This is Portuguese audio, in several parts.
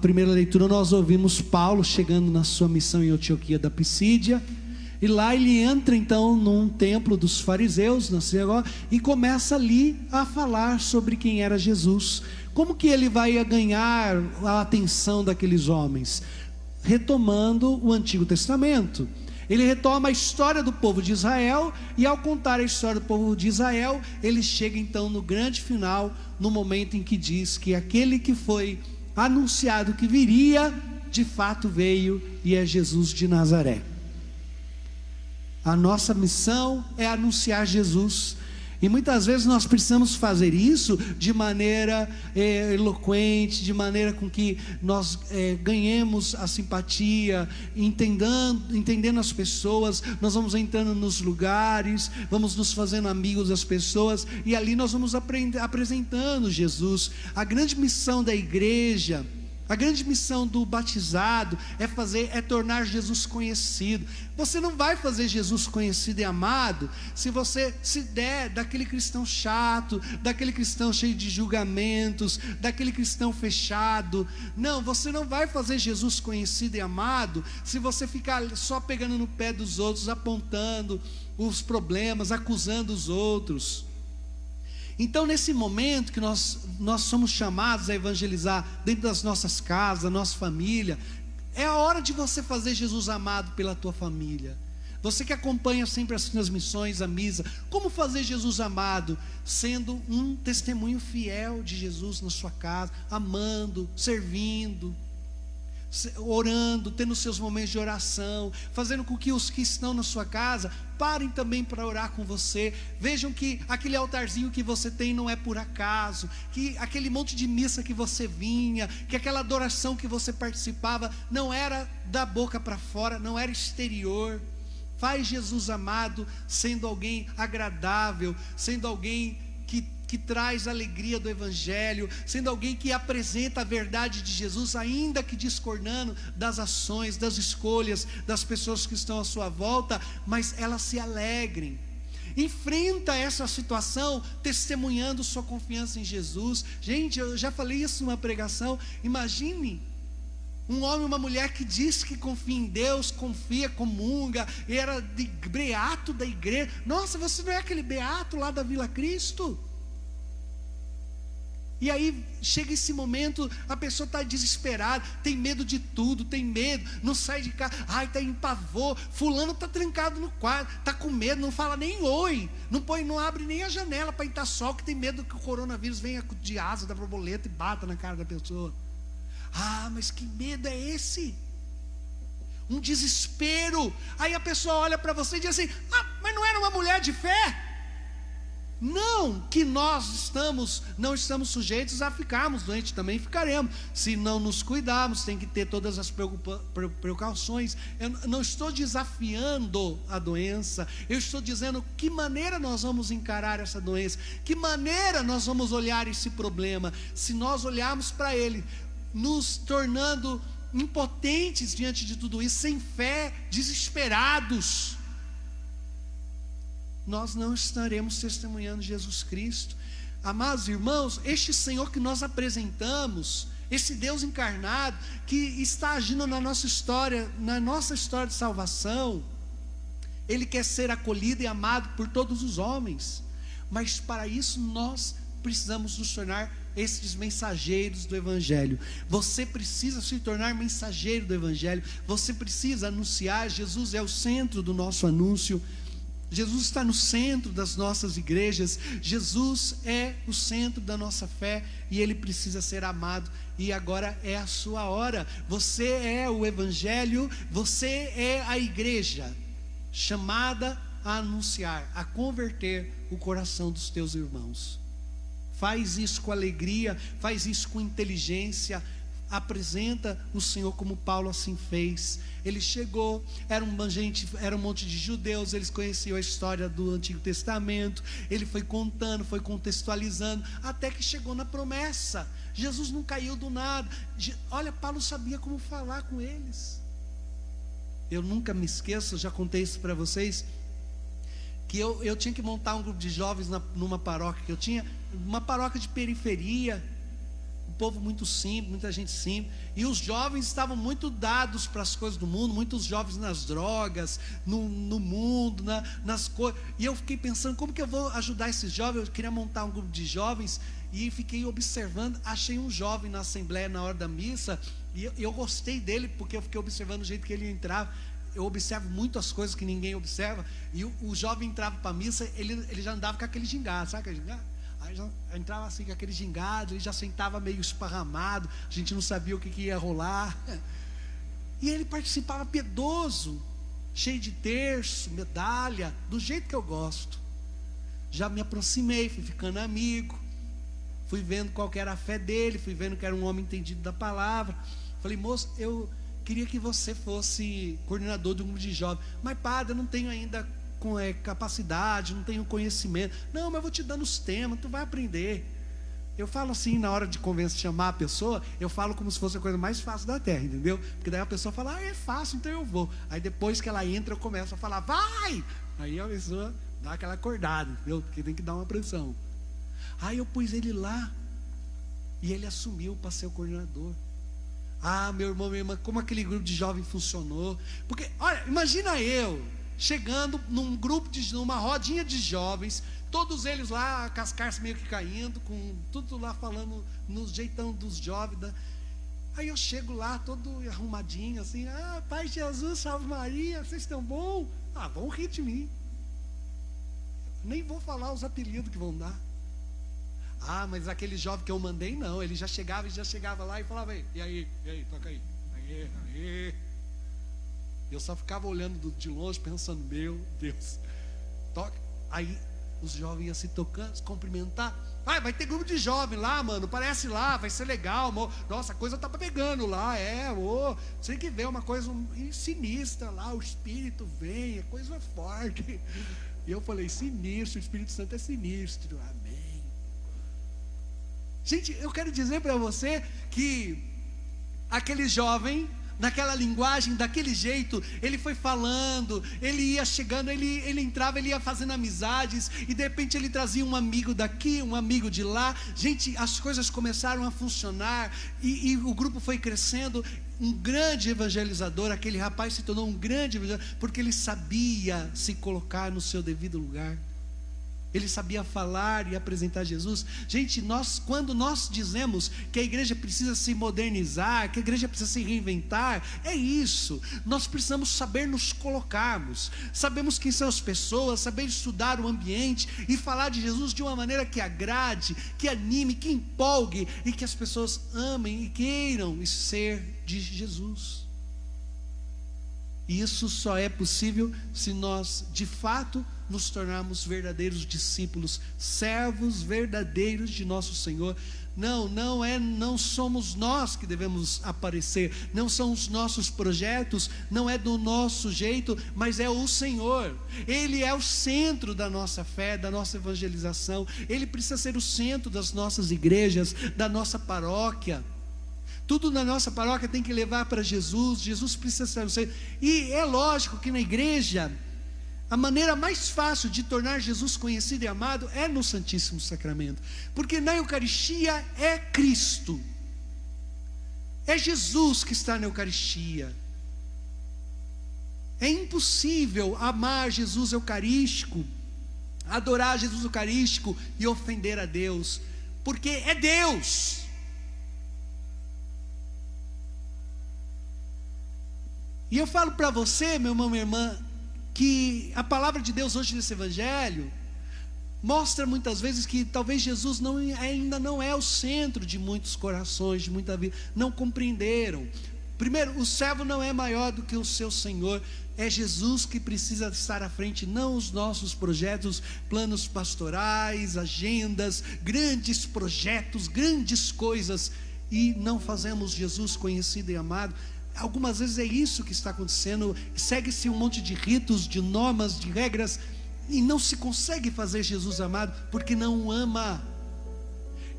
primeira leitura nós ouvimos Paulo chegando na sua missão em Antioquia da Pisídia, e lá ele entra então num templo dos fariseus, na sinagoga, e começa ali a falar sobre quem era Jesus. Como que ele vai ganhar a atenção daqueles homens? Retomando o Antigo Testamento. Ele retoma a história do povo de Israel, e ao contar a história do povo de Israel, ele chega então no grande final, no momento em que diz que aquele que foi anunciado que viria, de fato veio, e é Jesus de Nazaré. A nossa missão é anunciar Jesus, e muitas vezes nós precisamos fazer isso de maneira eloquente, de maneira com que nós ganhemos a simpatia, entendendo as pessoas. Nós vamos entrando nos lugares, vamos nos fazendo amigos das pessoas, e ali nós vamos apresentando Jesus. A grande missão da igreja, a grande missão do batizado é tornar Jesus conhecido. Você não vai fazer Jesus conhecido e amado se você se der daquele cristão chato, daquele cristão cheio de julgamentos, daquele cristão fechado. Não, você não vai fazer Jesus conhecido e amado se você ficar só pegando no pé dos outros, apontando os problemas, acusando os outros. Então, nesse momento que nós somos chamados a evangelizar dentro das nossas casas, da nossa família, é a hora de você fazer Jesus amado pela tua família. Você que acompanha sempre as transmissões, a missa, como fazer Jesus amado? Sendo um testemunho fiel de Jesus na sua casa, amando, servindo, orando, tendo seus momentos de oração, fazendo com que os que estão na sua casa parem também para orar com você. Vejam que aquele altarzinho que você tem não é por acaso, que aquele monte de missa que você vinha, que aquela adoração que você participava não era da boca para fora, não era exterior. Faz Jesus amado sendo alguém agradável, sendo alguém que traz a alegria do Evangelho, sendo alguém que apresenta a verdade de Jesus, ainda que discordando das ações, das escolhas das pessoas que estão à sua volta, mas elas se alegrem. Enfrenta essa situação testemunhando sua confiança em Jesus. Gente, eu já falei isso numa pregação. Imagine um homem e uma mulher que diz que confia em Deus, confia, comunga, era beato da igreja. Nossa, você não é aquele beato lá da Vila Cristo? E aí chega esse momento, a pessoa está desesperada, tem medo de tudo, tem medo, não sai de casa, está em pavor, fulano está trancado no quarto, está com medo, não fala nem oi, não abre nem a janela para entrar sol, que tem medo que o coronavírus venha de asa da borboleta e bata na cara da pessoa. Mas que medo é esse? Um desespero. Aí a pessoa olha para você e diz assim: mas não era uma mulher de fé? Não, que nós não estamos sujeitos a ficarmos doentes, também ficaremos, se não nos cuidarmos. Tem que ter todas as precauções. Eu não estou desafiando a doença, eu estou dizendo que maneira nós vamos encarar essa doença, que maneira nós vamos olhar esse problema. Se nós olharmos para ele, nos tornando impotentes diante de tudo isso, sem fé, desesperados, nós não estaremos testemunhando Jesus Cristo. Amados irmãos, este Senhor que nós apresentamos, esse Deus encarnado, que está agindo na nossa história de salvação, Ele quer ser acolhido e amado por todos os homens, mas para isso nós precisamos nos tornar esses mensageiros do Evangelho. Você precisa se tornar mensageiro do Evangelho, você precisa anunciar. Jesus é o centro do nosso anúncio, Jesus está no centro das nossas igrejas, Jesus é o centro da nossa fé, e Ele precisa ser amado. E agora é a sua hora. Você é o Evangelho, você é a igreja chamada a anunciar, a converter o coração dos teus irmãos. Faz isso com alegria, faz isso com inteligência. Apresenta o Senhor como Paulo assim fez. Ele chegou, era um monte de judeus, eles conheciam a história do Antigo Testamento, ele foi contando, foi contextualizando, até que chegou na promessa. Jesus não caiu do nada. Olha, Paulo sabia como falar com eles. Eu nunca me esqueço, já contei isso para vocês, que eu tinha que montar um grupo de jovens numa paróquia que eu tinha, uma paróquia de periferia. um povo muito simples, muita gente simples, e os jovens estavam muito dados para as coisas do mundo, muitos jovens nas drogas, no mundo, nas coisas, e eu fiquei pensando, como que eu vou ajudar esses jovens? Eu queria montar um grupo de jovens, e fiquei observando, achei um jovem na assembleia na hora da missa, e eu gostei dele, porque eu fiquei observando o jeito que ele entrava. Eu observo muito as coisas que ninguém observa, e o jovem entrava para a missa, ele já andava com aquele gingado, sabe aquele gingado? Aí já entrava assim com aquele gingado, ele já sentava meio esparramado, a gente não sabia o que ia rolar, e ele participava piedoso, cheio de terço, medalha, do jeito que eu gosto. Já me aproximei, fui ficando amigo, fui vendo qual que era a fé dele, fui vendo que era um homem entendido da palavra. Falei: moço, eu queria que você fosse coordenador de um grupo de jovens. Mas padre, eu não tenho ainda capacidade, não tenho conhecimento. Não, mas eu vou te dando os temas, tu vai aprender. Eu falo assim, na hora de chamar a pessoa, eu falo como se fosse a coisa mais fácil da terra, entendeu? Porque daí a pessoa fala: é fácil, então eu vou. Aí depois que ela entra, eu começo a falar: vai! Aí a pessoa dá aquela acordada, entendeu? Porque tem que dar uma pressão. Aí eu pus ele lá, e ele assumiu para ser o coordenador. Ah, meu irmão, minha irmã, como aquele grupo de jovens funcionou. Porque, olha, imagina eu chegando num grupo, numa rodinha de jovens, todos eles lá, com as caras meio que caindo, com tudo lá falando no jeitão dos jovens. Aí eu chego lá, todo arrumadinho, assim: ah, Pai Jesus, Salve Maria, vocês estão bom? Ah, vão rir de mim. Nem vou falar os apelidos que vão dar. Ah, mas aquele jovem que eu mandei, não, ele já chegava lá e falava: e aí, toca aí, aí. Eu só ficava olhando de longe, pensando: meu Deus, toca. Aí os jovens iam se tocando, se cumprimentar. Vai ter grupo de jovem lá, mano, parece lá, vai ser legal, amor. Nossa, a coisa tá pegando lá, sei que vê uma coisa sinistra lá, o Espírito vem, é coisa forte. E eu falei: sinistro, o Espírito Santo é sinistro, amém. Gente, eu quero dizer para você que aquele jovem, naquela linguagem, daquele jeito, ele foi falando, ele ia chegando, ele entrava, ele ia fazendo amizades, e de repente ele trazia um amigo daqui, um amigo de lá. Gente, as coisas começaram a funcionar, e o grupo foi crescendo. Um grande evangelizador, aquele rapaz se tornou um grande evangelizador, porque ele sabia se colocar no seu devido lugar. Ele sabia falar e apresentar Jesus. Gente, quando nós dizemos que a igreja precisa se modernizar, que a igreja precisa se reinventar, é isso. Nós precisamos saber nos colocarmos. Sabemos quem são as pessoas, saber estudar o ambiente e falar de Jesus de uma maneira que agrade, que anime, que empolgue, e que as pessoas amem e queiram ser de Jesus. E isso só é possível se nós, de fato, nos tornarmos verdadeiros discípulos, servos verdadeiros de nosso Senhor. Não somos nós que devemos aparecer, não são os nossos projetos, não é do nosso jeito, mas é o Senhor. Ele é o centro da nossa fé, da nossa evangelização. Ele precisa ser o centro das nossas igrejas, da nossa paróquia. Tudo na nossa paróquia tem que levar para Jesus. Jesus precisa ser o centro. E é lógico que na igreja, a maneira mais fácil de tornar Jesus conhecido e amado é no Santíssimo Sacramento, porque na Eucaristia é Cristo, é Jesus que está na Eucaristia. É impossível amar Jesus Eucarístico, adorar Jesus Eucarístico e ofender a Deus, porque é Deus. E eu falo para você, meu irmão, minha irmã, que a palavra de Deus hoje nesse evangelho mostra muitas vezes que talvez Jesus ainda não é o centro de muitos corações, de muita vida. Não compreenderam. Primeiro, o servo não é maior do que o seu Senhor. É Jesus que precisa estar à frente, não os nossos projetos, planos pastorais, agendas, grandes projetos, grandes coisas, e não fazemos Jesus conhecido e amado. Algumas vezes é isso que está acontecendo. Segue-se um monte de ritos, de normas, de regras, e não se consegue fazer Jesus amado, porque não o ama.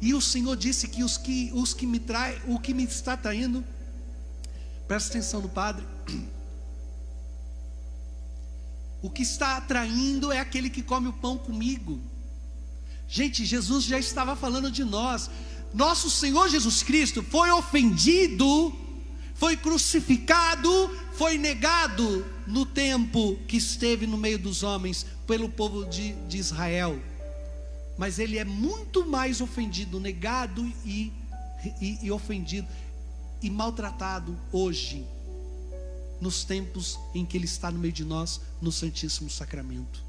E o Senhor disse que o que me está traindo, presta atenção no Padre, o que está traindo é aquele que come o pão comigo. Gente, Jesus já estava falando de nós. Nosso Senhor Jesus Cristo foi ofendido, foi crucificado, foi negado no tempo que esteve no meio dos homens pelo povo de Israel. Mas ele é muito mais ofendido, negado e ofendido e maltratado hoje, nos tempos em que ele está no meio de nós, no Santíssimo Sacramento.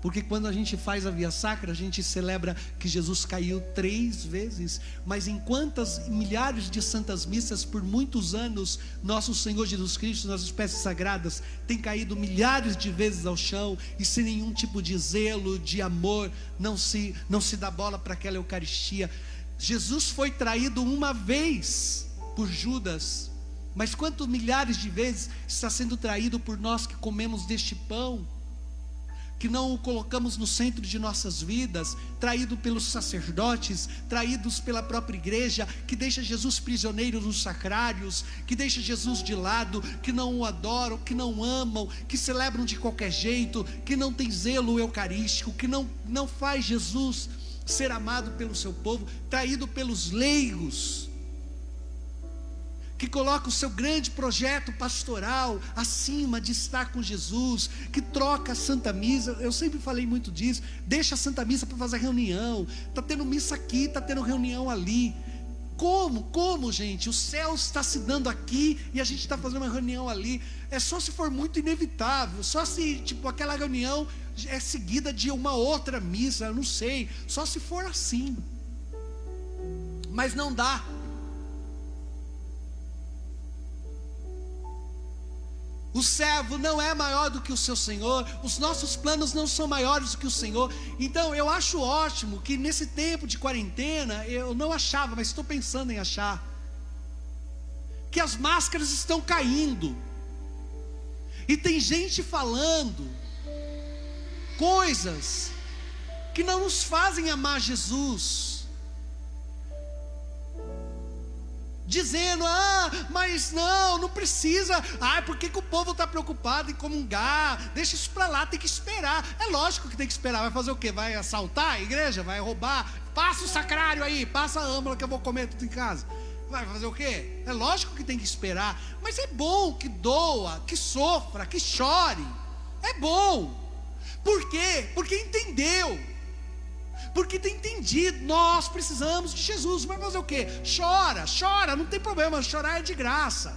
Porque quando a gente faz a Via Sacra, a gente celebra que Jesus caiu 3 vezes. Mas em quantas milhares de santas missas, por muitos anos, nosso Senhor Jesus Cristo, nas espécies sagradas, tem caído milhares de vezes ao chão, e sem nenhum tipo de zelo, de amor, não se dá bola para aquela Eucaristia. Jesus foi traído uma vez por Judas, mas quantos milhares de vezes está sendo traído por nós que comemos deste pão, que não o colocamos no centro de nossas vidas, traído pelos sacerdotes, traídos pela própria igreja, que deixa Jesus prisioneiro nos sacrários, que deixa Jesus de lado, que não o adoram, que não amam, que celebram de qualquer jeito, que não tem zelo eucarístico, que não faz Jesus ser amado pelo seu povo, traído pelos leigos, que coloca o seu grande projeto pastoral acima de estar com Jesus, que troca a Santa Missa. Eu sempre falei muito disso, deixa a Santa Missa para fazer reunião, está tendo missa aqui, está tendo reunião ali. Como, gente? O céu está se dando aqui e a gente está fazendo uma reunião ali. É só se for muito inevitável, só se aquela reunião é seguida de uma outra missa, eu não sei, só se for assim. Mas não dá. O servo não é maior do que o seu Senhor, os nossos planos não são maiores do que o Senhor. Então eu acho ótimo que nesse tempo de quarentena, eu não achava, mas estou pensando em achar, que as máscaras estão caindo, e tem gente falando coisas que não nos fazem amar Jesus, dizendo, mas não precisa, por que o povo está preocupado em comungar, deixa isso para lá, tem que esperar. É lógico que tem que esperar, vai fazer o quê? Vai assaltar a igreja? Vai roubar? Passa o sacrário aí, passa a âmbula que eu vou comer tudo em casa. Vai fazer o quê? É lógico que tem que esperar, mas é bom que doa, que sofra, que chore, é bom. Por quê? Porque entendeu, porque tem entendido, nós precisamos de Jesus. Vai fazer o quê? Chora, não tem problema, chorar é de graça.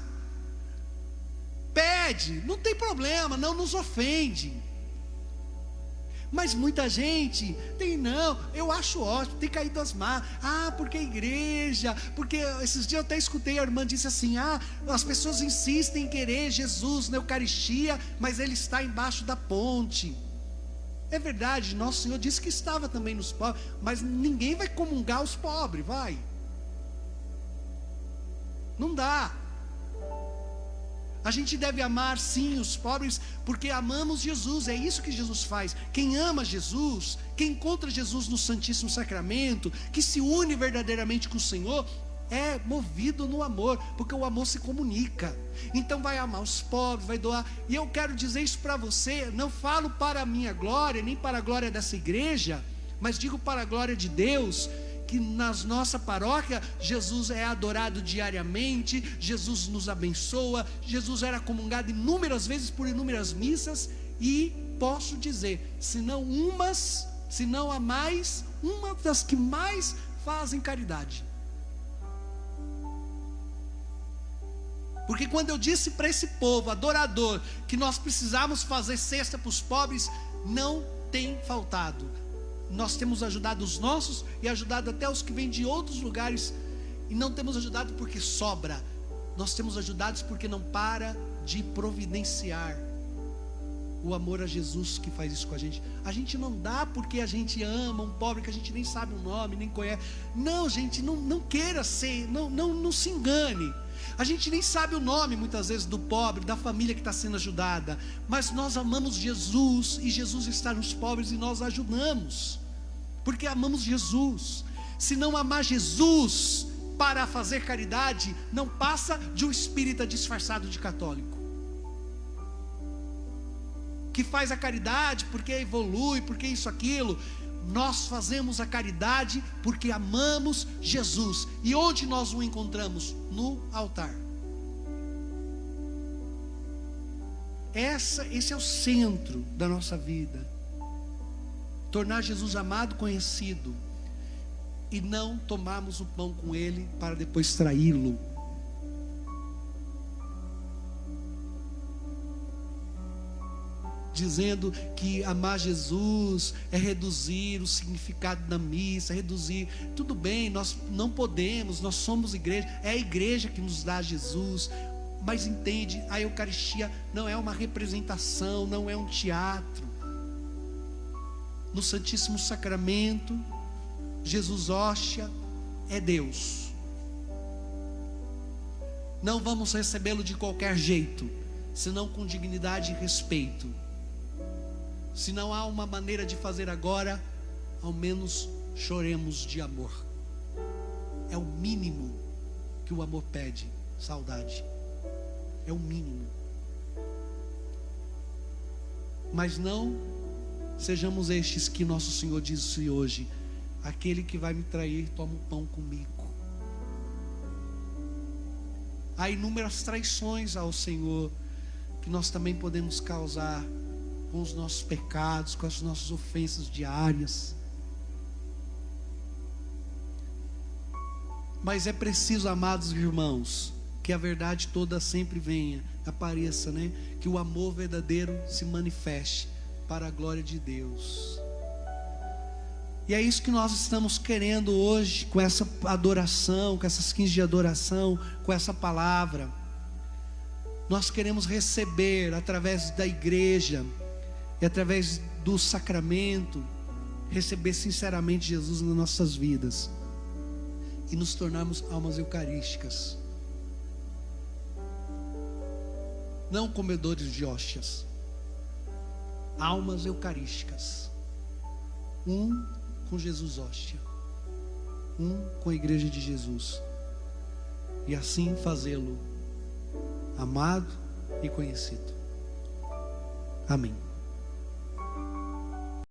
Pede, não tem problema, não nos ofende. Mas muita gente eu acho ótimo, tem caído as mãos. Porque a igreja, porque esses dias eu até escutei a irmã disse assim, as pessoas insistem em querer Jesus na Eucaristia, mas ele está embaixo da ponte. É verdade, nosso Senhor disse que estava também nos pobres, mas ninguém vai comungar os pobres, vai? Não dá. A gente deve amar sim os pobres, porque amamos Jesus, é isso que Jesus faz. Quem ama Jesus, quem encontra Jesus no Santíssimo Sacramento, que se une verdadeiramente com o Senhor, é movido no amor, porque o amor se comunica. Então vai amar os pobres, vai doar. E eu quero dizer isso para você, não falo para a minha glória, nem para a glória dessa igreja, mas digo para a glória de Deus, que na nossa paróquia Jesus é adorado diariamente, Jesus nos abençoa, Jesus era comungado inúmeras vezes por inúmeras missas, e posso dizer, se não a mais, uma das que mais fazem caridade. Porque quando eu disse para esse povo adorador que nós precisávamos fazer cesta para os pobres, não tem faltado. Nós temos ajudado os nossos e ajudado até os que vêm de outros lugares, e não temos ajudado porque sobra, nós temos ajudado porque não para de providenciar. O amor a Jesus que faz isso com a gente. A gente não dá porque a gente ama um pobre que a gente nem sabe o nome, nem conhece. Não, gente, não queira ser, não se engane. A gente nem sabe o nome muitas vezes do pobre, da família que está sendo ajudada, mas nós amamos Jesus, e Jesus está nos pobres e nós ajudamos, porque amamos Jesus. Se não amar Jesus para fazer caridade, não passa de um espírita disfarçado de católico, que faz a caridade porque evolui, porque isso, aquilo, Nós fazemos a caridade porque amamos Jesus. E onde nós o encontramos? No altar. Esse é o centro da nossa vida. Tornar Jesus amado, conhecido, e não tomarmos o pão com Ele para depois traí-lo. Dizendo que amar Jesus é reduzir o significado da missa, reduzir. Tudo bem, nós não podemos, nós somos igreja, é a igreja que nos dá Jesus. Mas entende, a Eucaristia não é uma representação, não é um teatro. No Santíssimo Sacramento, Jesus hóstia é Deus. Não vamos recebê-lo de qualquer jeito, senão com dignidade e respeito. Se não há uma maneira de fazer agora, ao menos choremos de amor. É o mínimo que o amor pede, saudade. É o mínimo. Mas não sejamos estes que nosso Senhor disse hoje: aquele que vai me trair, toma o pão comigo. Há inúmeras traições ao Senhor que nós também podemos causar com os nossos pecados, com as nossas ofensas diárias. Mas é preciso, amados irmãos, que a verdade toda sempre venha, apareça, né? Que o amor verdadeiro se manifeste para a glória de Deus. E é isso que nós estamos querendo hoje, com essa adoração, com essas 15 de adoração, com essa palavra. Nós queremos receber através da igreja e através do sacramento, receber sinceramente Jesus nas nossas vidas e nos tornarmos almas eucarísticas, não comedores de hóstias, almas eucarísticas, um com Jesus hóstia, um com a igreja de Jesus, e assim fazê-lo amado e conhecido. Amém.